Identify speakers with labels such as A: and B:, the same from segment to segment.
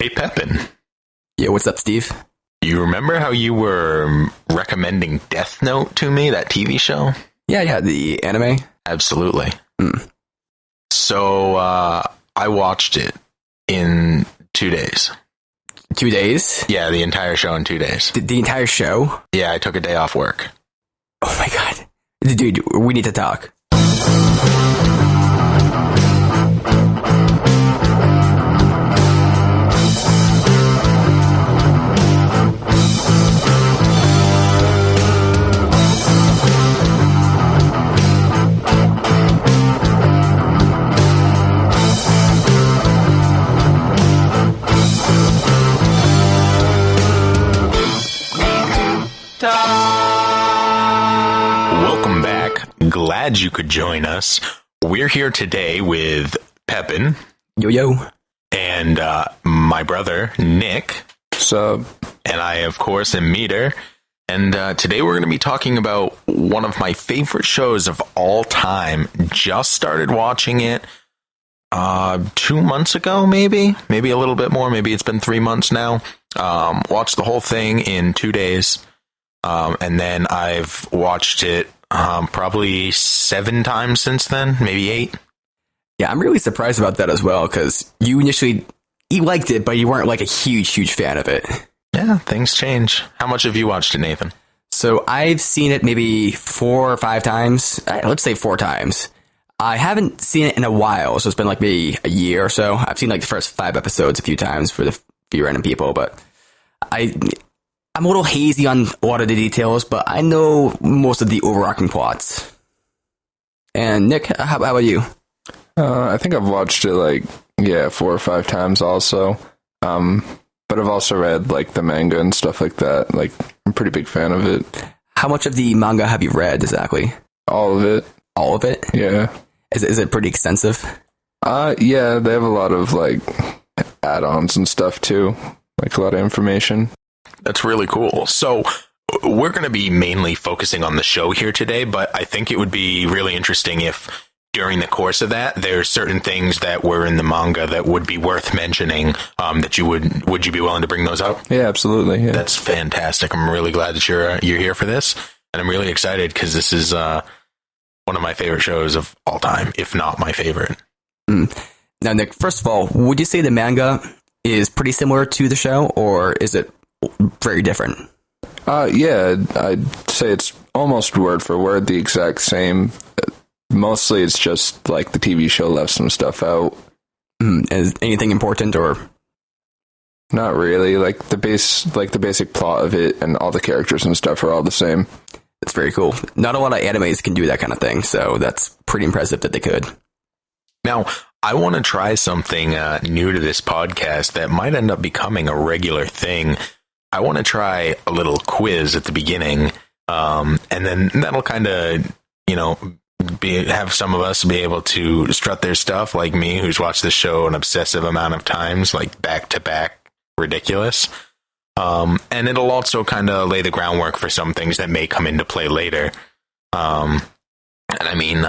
A: Hey, Pepin.
B: Yeah, what's up, Steve?
A: You remember how you were recommending Death Note to me, that TV show?
B: Yeah, the anime.
A: Absolutely.
B: Mm.
A: So, I watched it in 2 days.
B: 2 days?
A: Yeah, the entire show in 2 days.
B: The entire show?
A: Yeah, I took a day off work.
B: Oh my god. Dude, we need to talk.
A: Welcome back. Glad you could join us. We're here today with Pepin.
B: Yo.
A: And my brother, Nick.
C: Sup?
A: And I, of course, am Meader. And today we're going to be talking about one of my favorite shows of all time. Just started watching it 2 months ago, maybe a little bit more. Maybe it's been 3 months now. Watched the whole thing in 2 days. And then I've watched it probably 7 times since then, maybe 8.
B: Yeah, I'm really surprised about that as well, because you liked it, but you weren't like a huge fan of it.
A: Yeah, things change. How much have you watched it, Nathan?
B: So I've seen it maybe 4 or 5 times. Let's say 4 times. I haven't seen it in a while, so it's been like maybe a year or so. I've seen like the first 5 episodes a few times for the few random people, but I'm a little hazy on a lot of the details, but I know most of the overarching plots. And Nick, how about you?
C: I think I've watched it 4 or 5 times also. But I've also read like the manga and stuff like that. Like, I'm a pretty big fan of it.
B: How much of the manga have you read exactly?
C: All of it.
B: All of it?
C: Yeah.
B: Is it pretty extensive?
C: Yeah, they have a lot of like add-ons and stuff too. Like a lot of information.
A: That's really cool. So we're going to be mainly focusing on the show here today, but I think it would be really interesting if during the course of that, there's certain things that were in the manga that would be worth mentioning, that you would you be willing to bring those up?
C: Yeah, absolutely. Yeah.
A: That's fantastic. I'm really glad that you're here for this, and I'm really excited because this is one of my favorite shows of all time, if not my favorite.
B: Now, Nick, first of all, would you say the manga is pretty similar to the show, or is it very different?
C: Yeah, I'd say it's almost word for word the exact same. Mostly it's just like the TV show left some stuff out.
B: Is anything important or?
C: Not really. Like the basic plot of it and all the characters and stuff are all the same.
B: That's very cool. Not a lot of animes can do that kind of thing, so that's pretty impressive that they could.
A: Now, I want to try something new to this podcast that might end up becoming a regular thing. I want to try a little quiz at the beginning, and then that'll kind of, have some of us be able to strut their stuff, like me, who's watched the show an obsessive amount of times, like back to back, ridiculous. And it'll also kind of lay the groundwork for some things that may come into play later. And I mean,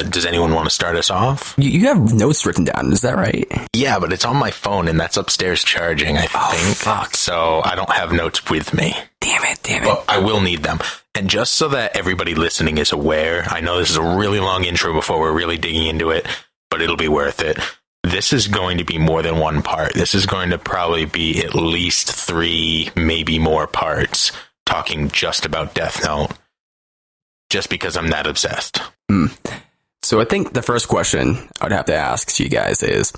A: does anyone want to start us off?
B: You have notes written down, is that right?
A: Yeah, but it's on my phone and that's upstairs charging, I think.
B: Fuck.
A: So I don't have notes with me.
B: Damn it.
A: But I will need them. And just so that everybody listening is aware, I know this is a really long intro before we're really digging into it, but it'll be worth it. This is going to be more than one part. This is going to probably be at least 3, maybe more parts, talking just about Death Note. Just because I'm that obsessed.
B: So I think the first question I'd have to ask to you guys is,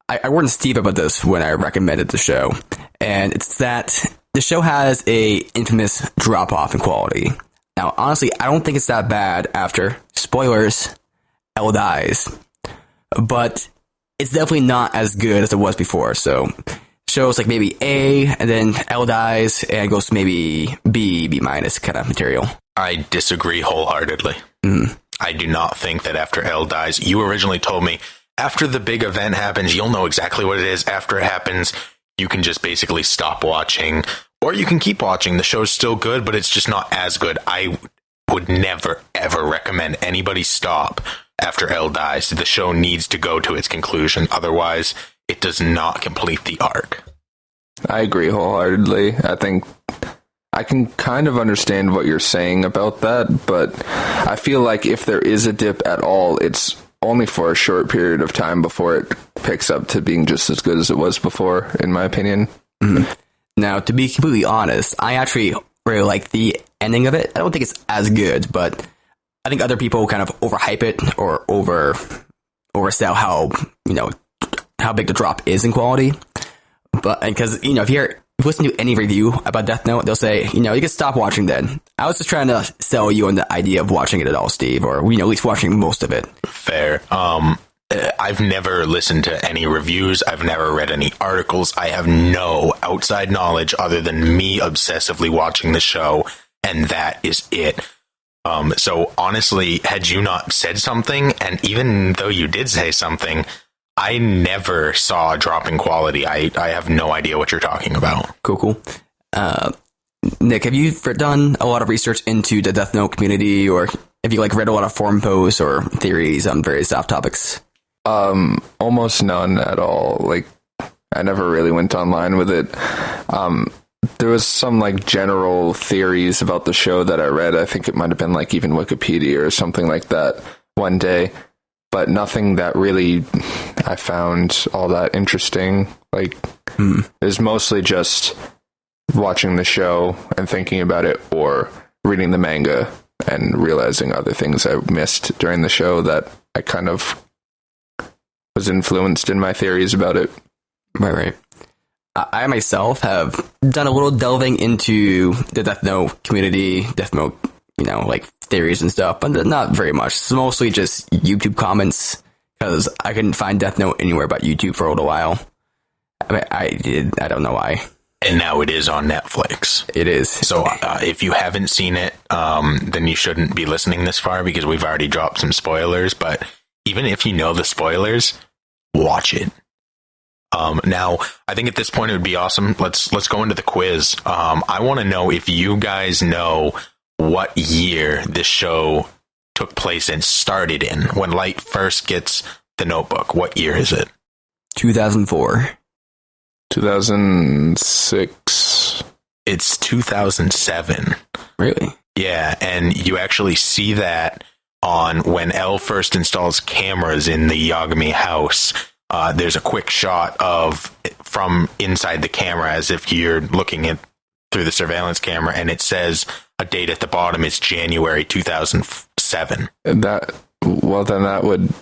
B: I warned Steve about this when I recommended the show, and it's that the show has a infamous drop-off in quality. Now, honestly, I don't think it's that bad after, spoilers, L dies. But it's definitely not as good as it was before, so shows like maybe A, and then L dies, and goes to maybe B minus kind of material.
A: I disagree wholeheartedly. I do not think that after L dies, you originally told me after the big event happens, you'll know exactly what it is. After it happens, you can just basically stop watching, or you can keep watching. The show's still good, but it's just not as good. I would never, ever recommend anybody stop after L dies. The show needs to go to its conclusion. Otherwise, it does not complete the arc.
C: I agree wholeheartedly. I think I can kind of understand what you're saying about that, but I feel like if there is a dip at all, it's only for a short period of time before it picks up to being just as good as it was before, in my opinion.
B: Mm-hmm. Now, to be completely honest, I actually really like the ending of it. I don't think it's as good, but I think other people kind of overhype it or oversell how big the drop is in quality. But because if you listen to any review about Death Note, they'll say you can stop watching then. I was just trying to sell you on the idea of watching it at all, Steve, or at least watching most of it.
A: Fair. I've never listened to any reviews. I've never read any articles. I have no outside knowledge other than me obsessively watching the show, and that is it. So honestly, had you not said something, and even though you did say something, I never saw a drop in quality. I have no idea what you're talking about.
B: Cool. Nick, have you done a lot of research into the Death Note community, or have you read a lot of forum posts or theories on various soft topics?
C: Almost none at all. I never really went online with it. There was some general theories about the show that I read. I think it might have been even Wikipedia or something like that one day, but nothing that really I found all that interesting. It was mostly just watching the show and thinking about it, or reading the manga and realizing other things I missed during the show that I kind of was influenced in my theories about it.
B: Right. I myself have done a little delving into the Death Note community, Death Note, theories and stuff, but not very much. It's mostly just YouTube comments, because I couldn't find Death Note anywhere but YouTube for a little while. I don't know why.
A: And now it is on Netflix.
B: It is.
A: So if you haven't seen it, then you shouldn't be listening this far, because we've already dropped some spoilers. But even if you know the spoilers, watch it. Now, I think at this point it would be awesome. Let's go into the quiz. I want to know if you guys know what year this show took place and started in. When Light first gets the notebook, what year is it?
B: 2004.
C: 2006.
A: It's 2007.
B: Really?
A: Yeah, and you actually see that on when L first installs cameras in the Yagami house. There's a quick shot from inside the camera, as if you're looking through the surveillance camera, and it says a date at the bottom is January 2007.
C: Then that would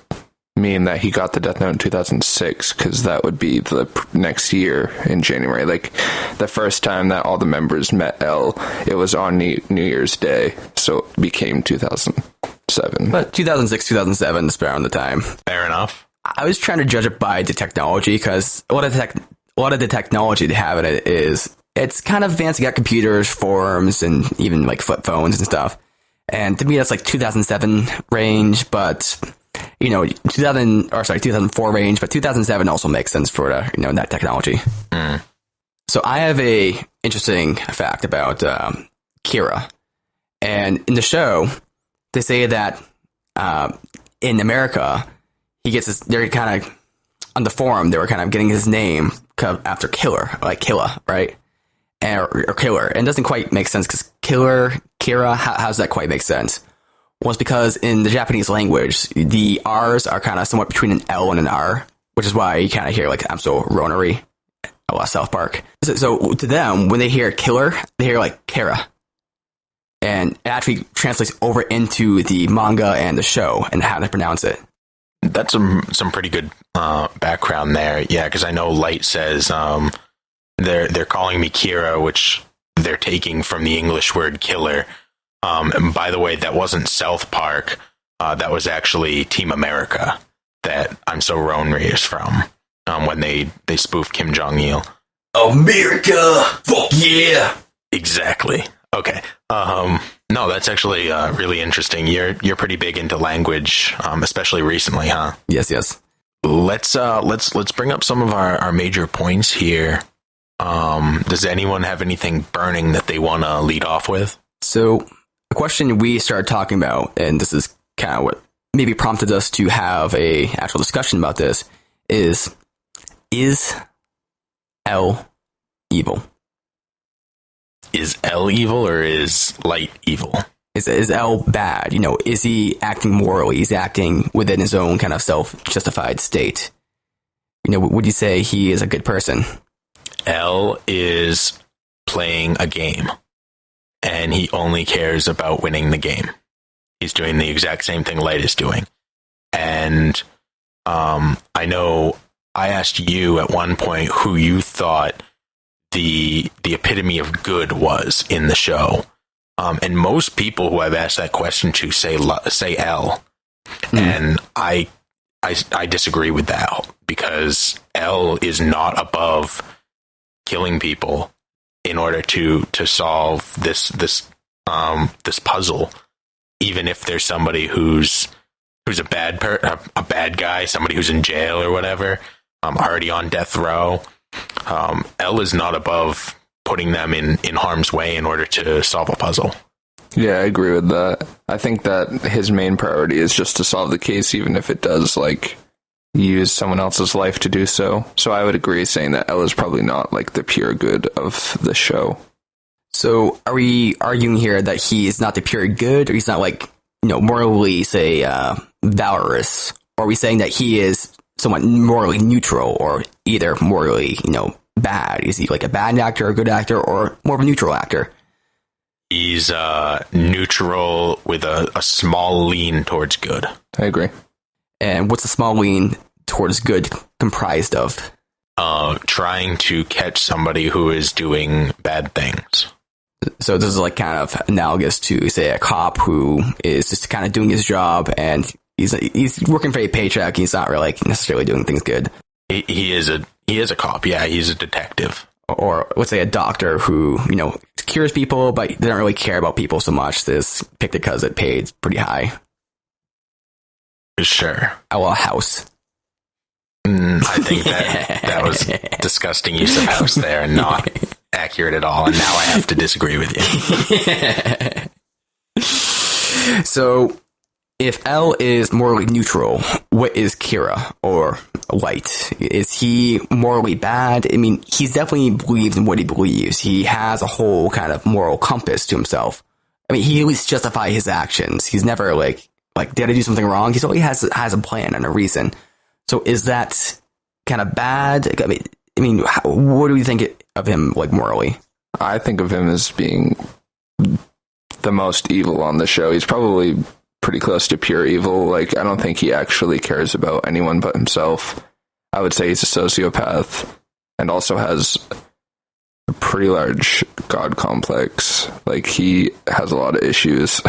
C: mean that he got the Death Note in 2006, because that would be the next year in January. The first time that all the members met L, it was on New Year's Day, so it became 2007.
B: But 2006, 2007 is around the time.
A: Fair enough.
B: I was trying to judge it by the technology, because a lot of the technology they have in it is, it's kind of advanced. You got computers, forums, and even flip phones and stuff. And to me, that's 2007 range, but 2004 range, but 2007 also makes sense for that technology.
A: Mm.
B: So I have a interesting fact about Kira, and in the show, they say that in America, he gets his. They're kind of on the forum. They were kind of getting his name after Killer, Killa, right? Or Killer, and it doesn't quite make sense, because Kira, how does that quite make sense? Well, it's because in the Japanese language, the R's are kind of somewhat between an L and an R, which is why you kind of hear I'm so ronery a lot of South Park. So to them, when they hear Killer, they hear Kara. And it actually translates over into the manga and the show and how they pronounce it.
A: That's some pretty good background there. Yeah, because I know Light says they're calling me Kira, which they're taking from the English word killer. And by the way, that wasn't South Park. That was actually Team America that I'm So Ronery is from, when they spoof Kim Jong-il.
B: America! Fuck yeah!
A: Exactly. Okay. No, that's actually really interesting. You're pretty big into language, especially recently, huh?
B: Yes.
A: Let's bring up some of our major points here. Does anyone have anything burning that they want to lead off with?
B: So, a question we started talking about, and this is kind of what maybe prompted us to have a actual discussion about this, is is L evil?
A: Is L evil or is Light evil?
B: Is L bad? You know, is he acting morally? Is he acting within his own kind of self-justified state? You know, would you say he is a good person?
A: L is playing a game, and he only cares about winning the game. He's doing the exact same thing Light is doing. And I know I asked you at one point who you thought the epitome of good was in the show. And most people who I've asked that question to say L. And I disagree with that, because L is not above killing people in order to solve this puzzle, even if there's somebody who's a bad guy, somebody who's in jail or whatever, already on death row. L is not above putting them in harm's way in order to solve a puzzle.
C: Yeah, I agree with that. I think that his main priority is just to solve the case, even if it does, like, use someone else's life to do so. So I would agree saying that L is probably not, like, the pure good of the show.
B: So are we arguing here that he is not the pure good, or he's not, like, you know, morally, say, valorous? Or are we saying that he is somewhat morally neutral, or either morally, you know, bad? Is he like a bad actor, a good actor, or more of a neutral actor?
A: He's neutral with a small lean towards good.
C: I agree.
B: And what's the small lean towards good comprised of?
A: Trying to catch somebody who is doing bad things.
B: So this is like kind of analogous to, say, a cop who is just kind of doing his job, and he's working for a paycheck. He's not really like necessarily doing things good.
A: He is a cop. Yeah, he's a detective.
B: Or let's say a doctor who, you know, cures people, but they don't really care about people so much. This picked it because it paid pretty high.
A: Sure.
B: Oh, well, a house.
A: I think that was disgusting use of house there, and not accurate at all. And now I have to disagree with you.
B: So, if L is morally neutral, what is Kira, or Light? Is he morally bad? I mean, he's definitely believes in what he believes. He has a whole kind of moral compass to himself. I mean, he at least justifies his actions. He's never like, did I do something wrong? He always has a plan and a reason. So is that kind of bad? I mean, what do you think of him, like, morally?
C: I think of him as being the most evil on the show. He's probably pretty close to pure evil. Like, I don't think he actually cares about anyone but himself. I would say he's a sociopath, and also has a pretty large god complex. Like, he has a lot of issues.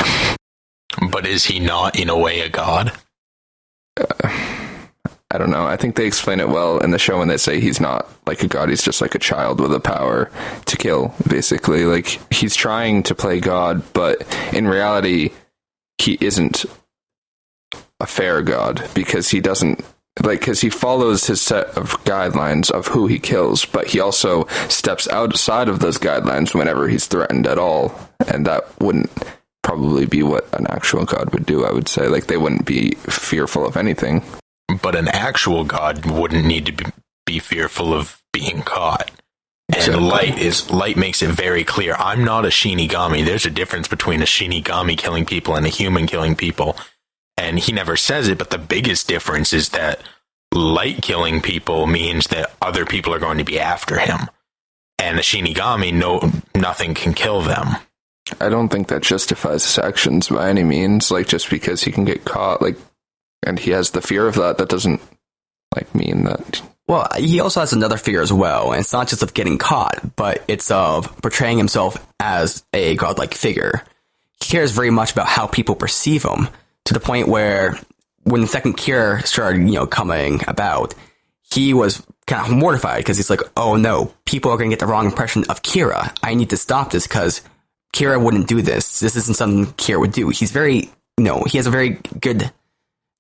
A: But is he not, in a way, a god?
C: I don't know. I think they explain it well in the show when they say he's not like a god. He's just like a child with a power to kill, basically. Like, he's trying to play God, but in reality, he isn't a fair god, because he doesn't, like, because he follows his set of guidelines of who he kills, but he also steps outside of those guidelines whenever he's threatened at all. And that wouldn't probably be what an actual god would do, I would say. Like, they wouldn't be fearful of anything. But
A: an actual god wouldn't need to be fearful of being caught. And
C: exactly.
A: Light makes it very clear. I'm not a Shinigami. There's a difference between a Shinigami killing people and a human killing people. And he never says it, but the biggest difference is that Light killing people means that other people are going to be after him. And a Shinigami, nothing can kill them.
C: I don't think that justifies his actions by any means. Like, just because he can get caught, like, and he has the fear of that doesn't, like, mean that.
B: Well, he also has another fear as well, and it's not just of getting caught, but it's of portraying himself as a godlike figure. He cares very much about how people perceive him, to the point where when the second cure started, you know, coming about, he was kind of mortified, because he's like, oh no, people are going to get the wrong impression of Kira. I need to stop this, because Kira wouldn't do this. This isn't something Kira would do. He's very, you know, he has a very good,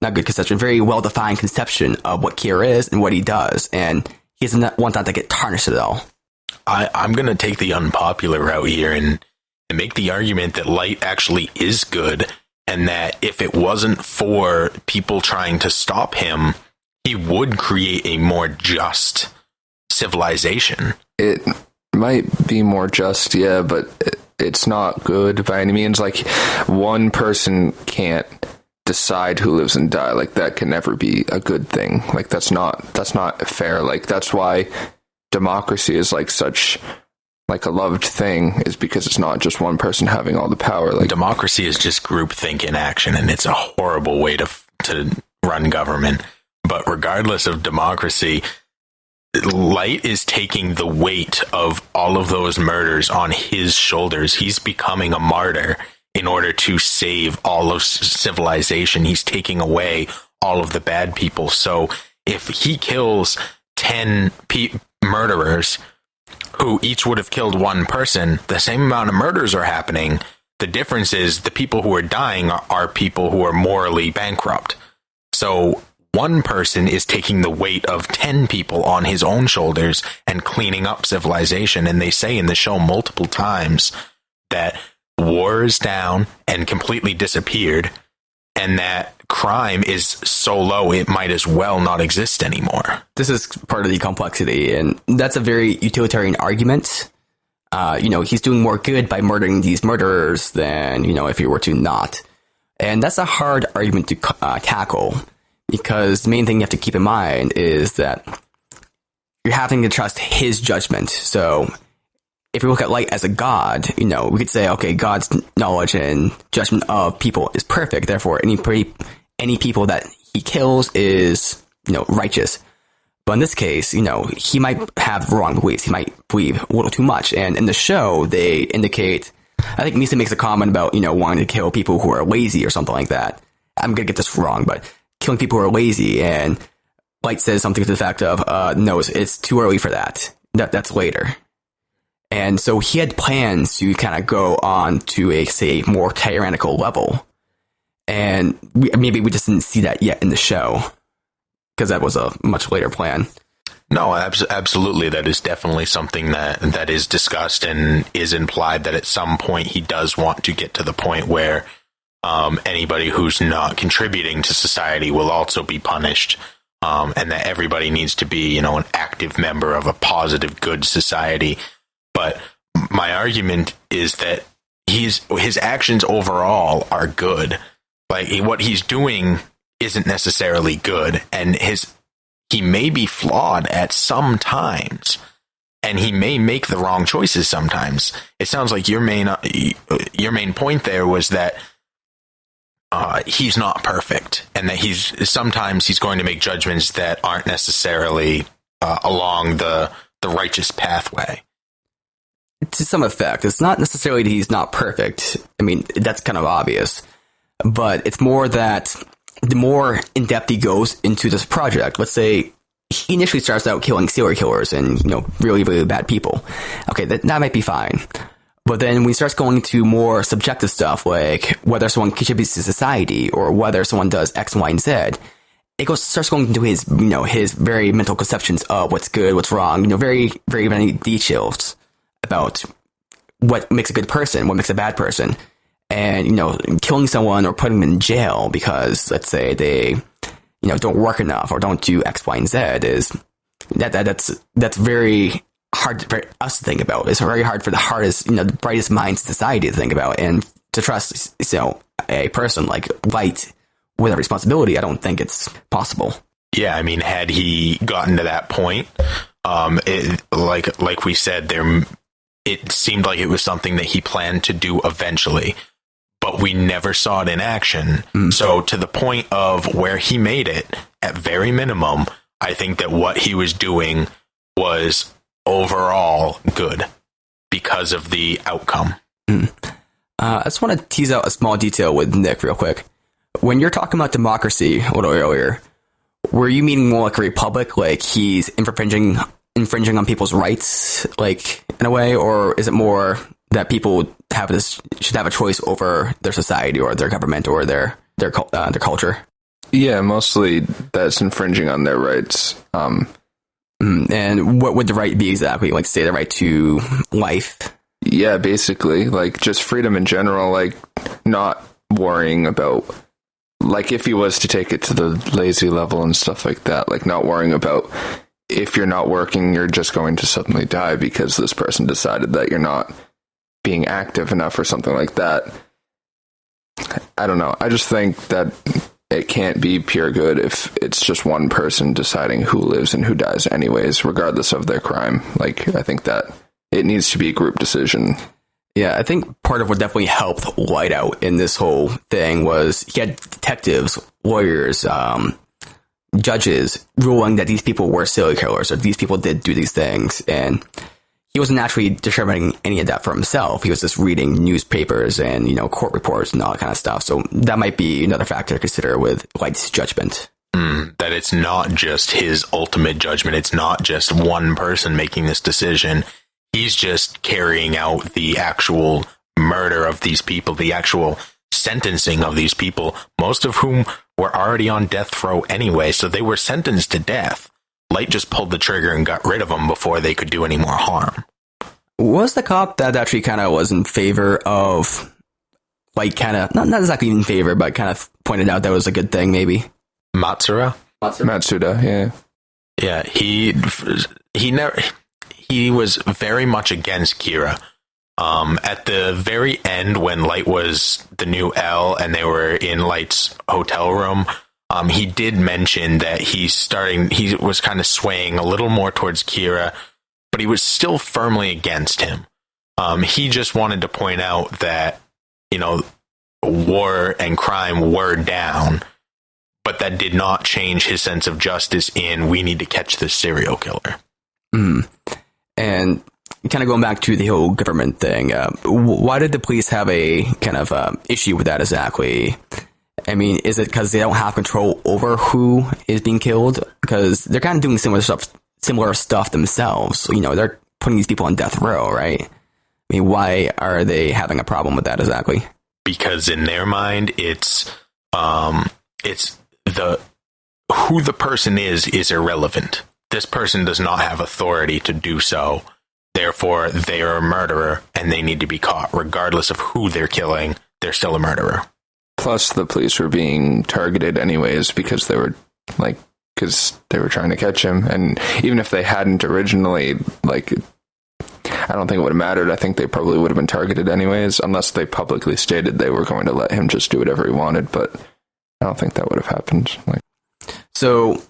B: not good conception, very well-defined conception of what Kira is and what he does, and he doesn't want that to get tarnished at all.
A: I'm going to take the unpopular route here and make the argument that Light actually is good, and that if it wasn't for people trying to stop him, he would create a more just civilization.
C: It might be more just, yeah, but it's not good by any means. Like, one person can't decide who lives and die. Like, that can never be a good thing. Like, that's not fair. Like, that's why democracy is like such like a loved thing, is because it's not just one person having all the power. Like,
A: democracy is just groupthink in action, and it's a horrible way to run government. But regardless of democracy, Light is taking the weight of all of those murders on his shoulders. He's becoming a martyr in order to save all of civilization. He's taking away all of the bad people. So if he kills 10 murderers who each would have killed one person, the same amount of murders are happening. The difference is the people who are dying are people who are morally bankrupt. So one person is taking the weight of 10 people on his own shoulders and cleaning up civilization. And they say in the show multiple times that war is down and completely disappeared, and that crime is so low it might as well not exist anymore.
B: This is part of the complexity, and that's a very utilitarian argument. He's doing more good by murdering these murderers than, if he were to not. And that's a hard argument to tackle, because the main thing you have to keep in mind is that you're having to trust his judgment. So if we look at Light as a god, we could say, okay, God's knowledge and judgment of people is perfect. Therefore, any people that he kills is, righteous. But in this case, he might have wrong beliefs. He might believe a little too much. And in the show, they indicate, I think Misa makes a comment about, wanting to kill people who are lazy or something like that. I'm going to get this wrong, but killing people who are lazy, and Light says something to the fact of, no, it's too early for that. That's later. And so he had plans to kind of go on to a, say, more tyrannical level. And maybe we just didn't see that yet in the show, because that was a much later plan.
A: No, absolutely. That is definitely something that is discussed and is implied, that at some point he does want to get to the point where anybody who's not contributing to society will also be punished, and that everybody needs to be, an active member of a positive, good society. But my argument is that his actions overall are good. Like, what he's doing isn't necessarily good, and he may be flawed at some times, and he may make the wrong choices sometimes. It sounds like your main point there was that he's not perfect, and that sometimes he's going to make judgments that aren't necessarily along the righteous pathway.
B: To some effect, it's not necessarily that he's not perfect. I mean, that's kind of obvious, but it's more that the more in depth he goes into this project, let's say he initially starts out killing serial killers and, really, really bad people. Okay, that might be fine. But then when he starts going into more subjective stuff, like whether someone contributes to society or whether someone does X, Y, and Z, starts going into his, his very mental conceptions of what's good, what's wrong, very, very many details about what makes a good person, what makes a bad person. And, killing someone or putting them in jail because, let's say, they, don't work enough or don't do X, Y, and Z that's very hard for us to think about. It's very hard for the hardest, the brightest minds in society to think about, and to trust, a person like Light with a responsibility. I don't think it's possible.
A: Yeah, I mean, had he gotten to that point, like we said, it seemed like it was something that he planned to do eventually, but we never saw it in action. So to the point of where he made it, at very minimum, I think that what he was doing was overall good because of the outcome.
B: I just want to tease out a small detail with Nick real quick. When you're talking about democracy a little earlier, were you meaning more like a republic, like he's infringing on people's rights, like, in a way, or is it more that people should have a choice over their society or their government or their culture?
C: Yeah, mostly that's infringing on their rights.
B: And what would the right be exactly? Like, say, the right to life?
C: Yeah, basically, like, just freedom in general, like, not worrying about like if he was to take it to the lazy level and stuff like that, like not worrying about if you're not working, you're just going to suddenly die because this person decided that you're not being active enough or something like that. I don't know. I just think that it can't be pure good if it's just one person deciding who lives and who dies anyways, regardless of their crime. Like, I think that it needs to be a group decision.
B: Yeah, I think part of what definitely helped Light out in this whole thing was he had detectives, lawyers, judges ruling that these people were serial killers or these people did do these things. And he wasn't actually determining any of that for himself. He was just reading newspapers and, court reports and all that kind of stuff. So that might be another factor to consider with Light's judgment.
A: That it's not just his ultimate judgment. It's not just one person making this decision. He's just carrying out the actual murder of these people, the actual sentencing of these people, most of whom were already on death row anyway, so they were sentenced to death. Light just pulled the trigger and got rid of them before they could do any more harm.
B: Was the cop that actually kind of was in favor of, like, kind of, not exactly in favor, but kind of pointed out that was a good thing, maybe?
C: Matsuda, yeah.
A: Yeah, he was very much against Kira. At the very end, when Light was the new L and they were in Light's hotel room, he did mention that he was kind of swaying a little more towards Kira, but he was still firmly against him. He just wanted to point out that, war and crime were down, but that did not change his sense of justice in we need to catch this serial killer.
B: And kind of going back to the whole government thing, why did the police have a kind of issue with that exactly? I mean, is it because they don't have control over who is being killed? Because they're kind of doing similar stuff themselves. They're putting these people on death row, right? I mean, why are they having a problem with that exactly?
A: Because in their mind, it's who the person is irrelevant. This person does not have authority to do so. Therefore, they are a murderer and they need to be caught. Regardless of who they're killing, they're still a murderer.
C: Plus, the police were being targeted anyways because they were trying to catch him. And even if they hadn't originally, I don't think it would have mattered. I think they probably would have been targeted anyways, unless they publicly stated they were going to let him just do whatever he wanted. But I don't think that would have happened.
B: So,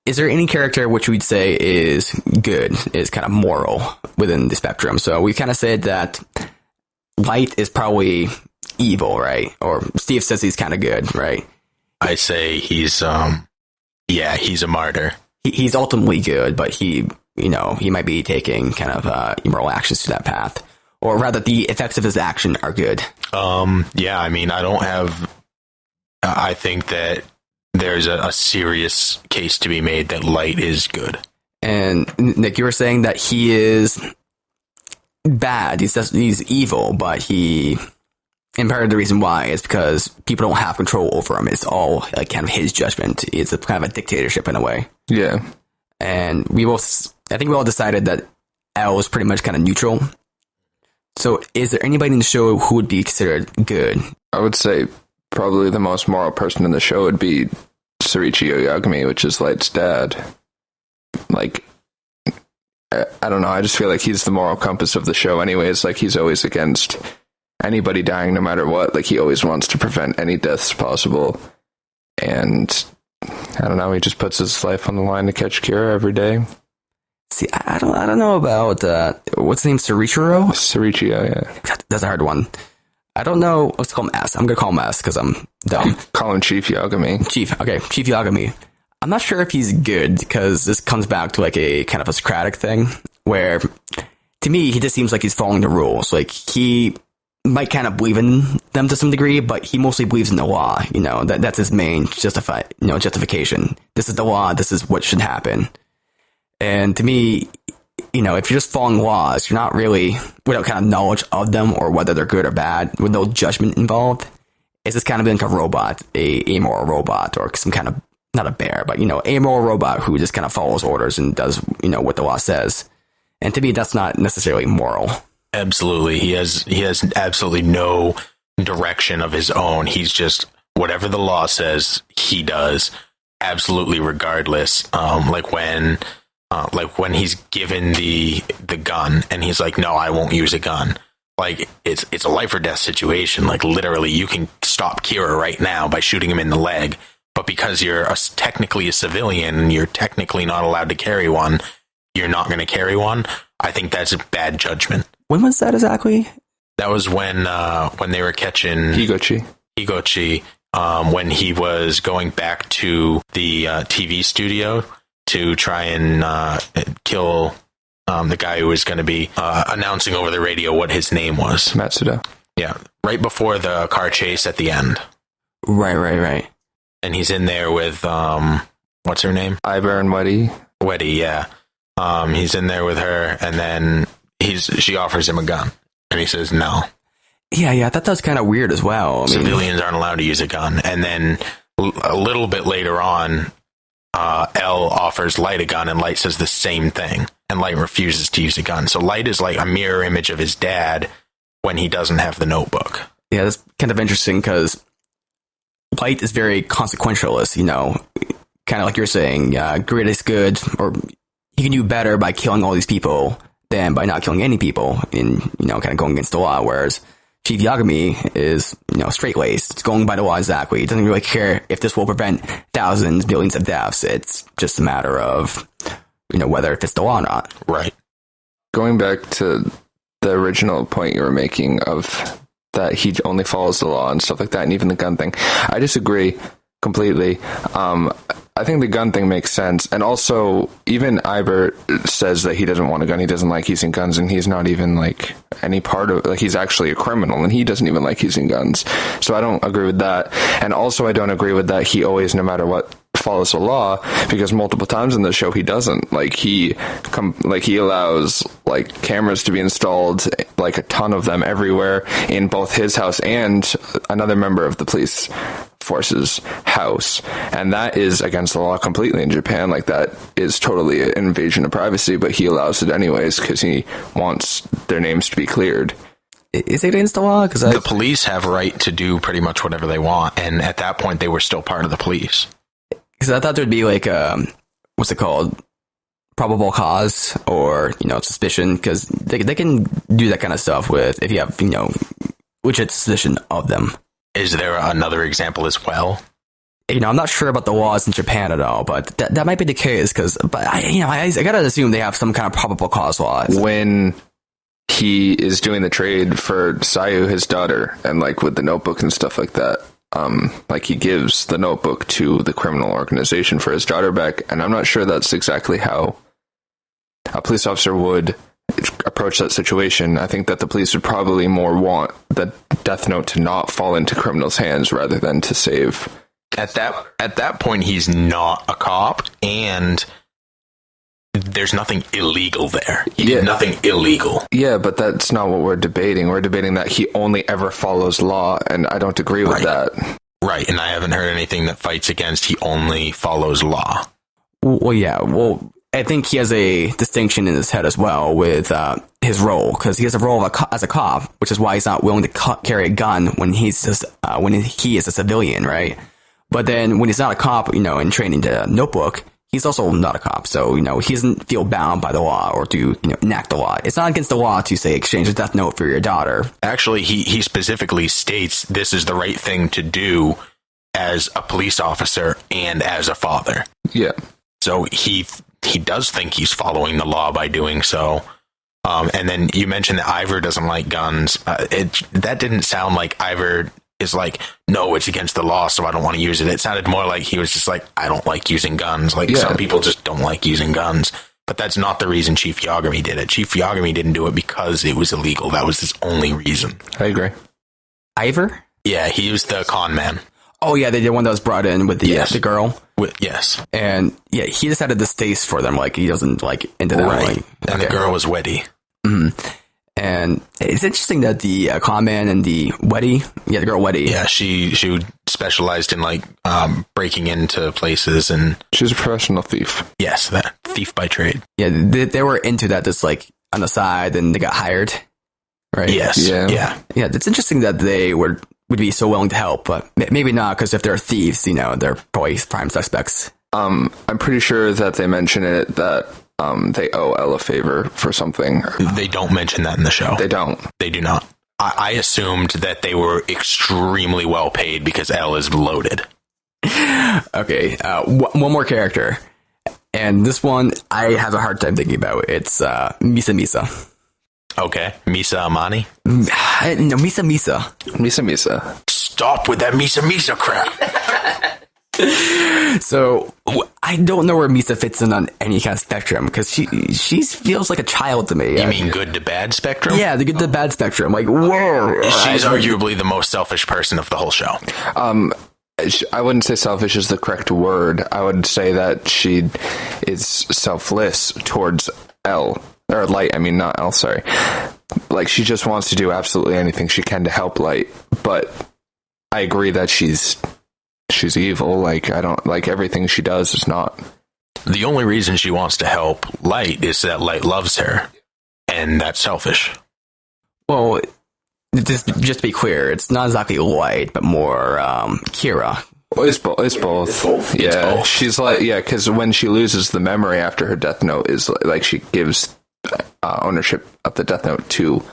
B: is there any character which we'd say is good, is kind of moral within the spectrum? So we kind of said that Light is probably evil, right? Or Steve says he's kind of good, right?
A: I say he's a martyr.
B: He's ultimately good, but he might be taking kind of immoral actions to that path. Or rather, the effects of his action are good.
A: I think that there's a serious case to be made that Light is good.
B: And Nick, you were saying that he is bad. He's evil, but and part of the reason why is because people don't have control over him. It's all kind of his judgment. It's kind of a dictatorship in a way.
C: Yeah.
B: And I think we all decided that L is pretty much kind of neutral. So is there anybody in the show who would be considered good?
C: I would say probably the most moral person in the show would be Sorichi Oyagami, which is Light's dad. I don't know, I just feel like he's the moral compass of the show anyways. He's always against anybody dying no matter what. He always wants to prevent any deaths possible. And I don't know, he just puts his life on the line to catch Kira every day.
B: See, I don't know about what's the name, Sorichiro?
C: Sorichio, yeah.
B: That's a hard one. I don't know. Let's call him S. I'm gonna call him S because I'm dumb.
C: Call him Chief Yagami.
B: Chief Yagami. I'm not sure if he's good because this comes back to a kind of a Socratic thing where, to me, he just seems like he's following the rules. He might kind of believe in them to some degree, but he mostly believes in the law. That's his main justification. This is the law. This is what should happen. And to me, if you're just following laws, you're not really, without kind of knowledge of them or whether they're good or bad, with no judgment involved, it's just kind of like a robot, a amoral robot, or some kind of, not a bear, but, amoral robot who just kind of follows orders and does, what the law says. And to me, that's not necessarily moral.
A: Absolutely. He has absolutely no direction of his own. He's just whatever the law says, he does, absolutely regardless. Like when he's given the gun and he's like, no, I won't use a gun. Like it's a life or death situation. Like literally, you can stop Kira right now by shooting him in the leg. But because you're technically a civilian, you're technically not allowed to carry one. You're not going to carry one. I think that's a bad judgment.
B: When was that exactly?
A: That was when they were catching Higochi, when he was going back to the TV studio to try and kill the guy who was going to be announcing over the radio what his name was.
C: Matsuda.
A: Yeah, right before the car chase at the end.
B: Right.
A: And he's in there with, what's her name?
C: Iber and Weddy.
A: Weddy, yeah. He's in there with her, and then she offers him a gun, and he says no.
B: Yeah, I thought that was kind of weird as well.
A: Civilians aren't allowed to use a gun. And then a little bit later on, L offers Light a gun, and Light says the same thing, and Light refuses to use a gun. So Light is like a mirror image of his dad when he doesn't have the notebook.
B: Yeah, that's kind of interesting because Light is very consequentialist, kind of like you're saying, grid is good, or he can do better by killing all these people than by not killing any people in, kind of going against the law, whereas Chief Yagami is, straight-laced. It's going by the law exactly. He doesn't really care if this will prevent thousands, millions of deaths. It's just a matter of, whether it fits the law or not.
A: Right.
C: Going back to the original point you were making of that he only follows the law and stuff like that, and even the gun thing, I disagree completely. I think the gun thing makes sense. And also, even Iber says that he doesn't want a gun. He doesn't like using guns, and he's not even like any part of, like, he's actually a criminal, and he doesn't even like using guns. So I don't agree with that. And also, I don't agree with that he always, no matter what, follows the law, because multiple times in the show he doesn't. Like he allows like cameras to be installed, like a ton of them everywhere in both his house and another member of the police force's house, and that is against the law completely in Japan. Like that is totally an invasion of privacy, but he allows it anyways because he wants their names to be cleared.
B: Is it against the law? Because
A: the police have right to do pretty much whatever they want, and at that point they were still part of the police.
B: Because I thought there'd be like what's it called, probable cause or suspicion, because they can do that kind of stuff with if you have legit suspicion of them.
A: Is there another example as well?
B: I'm not sure about the laws in Japan at all, but that might be the case. But I gotta assume they have some kind of probable cause laws.
C: When he is doing the trade for Sayu, his daughter, and like with the notebook and stuff like that, like he gives the notebook to the criminal organization for his daughter back, and I'm not sure that's exactly how a police officer would approach that situation. I think that the police would probably more want the DeathNote to not fall into criminals' hands rather than to save.
A: At that point, he's not a cop, and there's nothing illegal there. He did nothing illegal.
C: Yeah, but that's not what we're debating. We're debating that he only ever follows law, and I don't agree with that.
A: Right, and I haven't heard anything that fights against he only follows law.
B: Well, yeah, I think he has a distinction in his head as well with his role, because he has a role as a cop, which is why he's not willing to carry a gun when he's just when he is a civilian, right? But then when he's not a cop, and training to notebook, he's also not a cop, so he doesn't feel bound by the law or to enact the law. It's not against the law to say exchange a death note for your daughter.
A: Actually, he specifically states this is the right thing to do as a police officer and as a father.
C: Yeah.
A: So he does think he's following the law by doing so. And then you mentioned that Ivor doesn't like guns. That didn't sound like Ivor is like, no, it's against the law, so I don't want to use it. It sounded more like he was just like, I don't like using guns. Like some people just don't like using guns. But that's not the reason Chief Yagami did it. Chief Yagami didn't do it because it was illegal. That was his only reason.
C: I agree.
B: Ivor?
A: Yeah, he was the con man.
B: Oh, yeah, the one that was brought in with the girl.
A: Yes.
B: And yeah, he just had a distaste for them. Like he doesn't like into that.
A: Right.
B: Like,
A: and the girl was Weddy.
B: Mm-hmm. And it's interesting that the con man and the Weddy, the girl Weddy.
A: Yeah, she specialized in like breaking into places, and
C: she's a professional thief.
A: Yes, that thief by trade.
B: Yeah, they were into that just like on the side, and they got hired. Right.
A: Yes.
B: Yeah. It's interesting that they were would be so willing to help, but maybe not, because if they're thieves, they're probably prime suspects.
C: I'm pretty sure that they mention it that they owe Elle a favor for something.
A: They don't mention that in the show.
C: They don't.
A: They do not. I assumed that they were extremely well paid because Elle is loaded.
B: Okay, one more character. And this one, I have a hard time thinking about. It's Misa. Okay.
A: Misa Amani?
B: No, Misa.
C: Misa.
A: Stop with that Misa crap.
B: So, I don't know where Misa fits in on any kind of spectrum, because she feels like a child to me.
A: You mean good to bad spectrum?
B: Yeah, the good to bad spectrum. Like, whoa.
A: She's arguably the most selfish person of the whole show.
C: I wouldn't say selfish is the correct word. I would say that she is selfless towards Elle. Or Light, I mean, not Elle, sorry. Like, she just wants to do absolutely anything she can to help Light. But I agree that she's evil. Like, I don't like everything she does is not.
A: The only reason she wants to help Light is that Light loves her. And that's selfish.
B: Well, just to be clear, it's not exactly Light, but more Kira.
C: Well, it's both. Yeah, it's both. She's like, because when she loses the memory after her Death Note is like she gives ownership of the Death Note to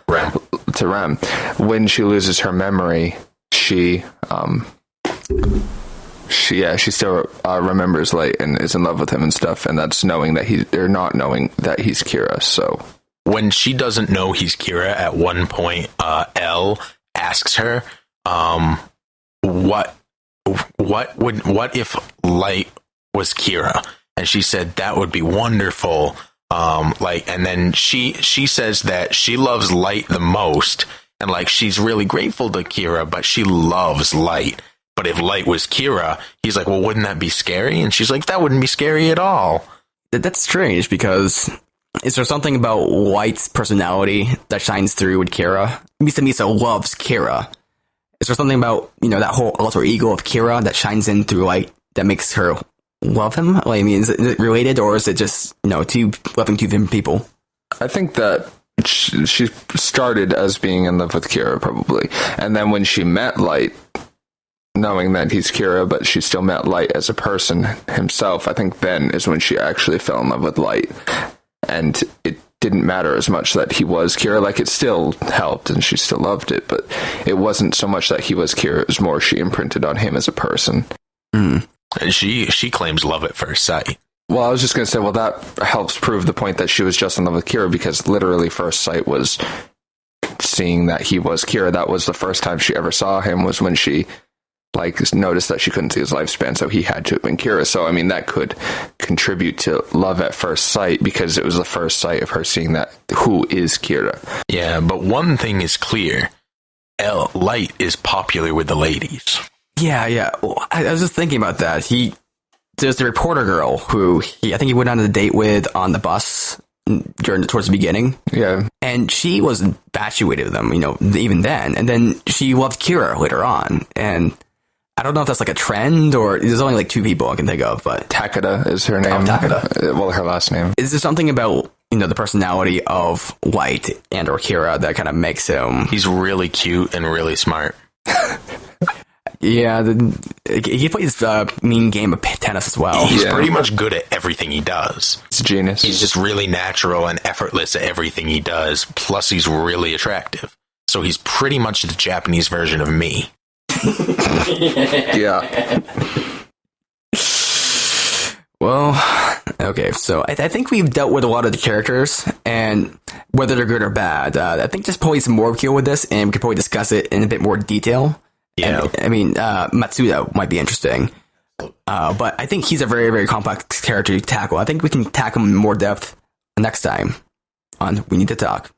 C: Rem. When she loses her memory, she still remembers Light and is in love with him and stuff, and that's knowing that they're not knowing that he's Kira. So
A: when she doesn't know he's Kira, at one point, Elle asks her, what if Light was Kira? And she said that would be wonderful. And then she says that she loves Light the most, and like she's really grateful to Kira, but she loves Light. But if Light was Kira, he's like, well, wouldn't that be scary? And she's like, that wouldn't be scary at all.
B: That's strange, because is there something about Light's personality that shines through with Kira? Misa loves Kira. Is there something about, that whole alter ego of Kira that shines in through Light that makes her love him? Like, I mean, is it related, or is it just, two different people?
C: I think that she started as being in love with Kira, probably. And then when she met Light, knowing that he's Kira, but she still met Light as a person himself, I think then is when she actually fell in love with Light. And it didn't matter as much that he was Kira. Like, it still helped and she still loved it, but it wasn't so much that he was Kira, it was more she imprinted on him as a person.
A: And she claims love at first sight.
C: Well, I was just going to say, that helps prove the point that she was just in love with Kira, because literally first sight was seeing that he was Kira. That was the first time she ever saw him, was when she noticed that she couldn't see his lifespan, so he had to have been Kira. So, I mean, that could contribute to love at first sight, because it was the first sight of her seeing that who is Kira.
A: Yeah, but one thing is clear. Light is popular with the ladies.
B: Yeah. Well, I was just thinking about that. There's the reporter girl who I think he went on a date with on the bus towards the beginning.
C: Yeah.
B: And she was infatuated with him, even then. And then she loved Kira later on. And I don't know if that's like a trend, or there's only like two people I can think of, but
C: Takeda is her name.
B: Oh, Takeda.
C: Well, her last name.
B: Is there something about, the personality of Light and or Kira that kind of makes him...
A: He's really cute and really smart.
B: Yeah, he plays a mean game of tennis as well.
A: He's pretty much good at everything he does.
C: It's a genius.
A: He's just really natural and effortless at everything he does, plus he's really attractive. So he's pretty much the Japanese version of me.
C: Yeah.
B: Well, okay, so I think we've dealt with a lot of the characters, and whether they're good or bad. I think there's probably some more appeal with this, and we could probably discuss it in a bit more detail.
A: Yeah.
B: I mean, Matsuda might be interesting, but I think he's a very, very complex character to tackle. I think we can tackle him in more depth next time on We Need to Talk.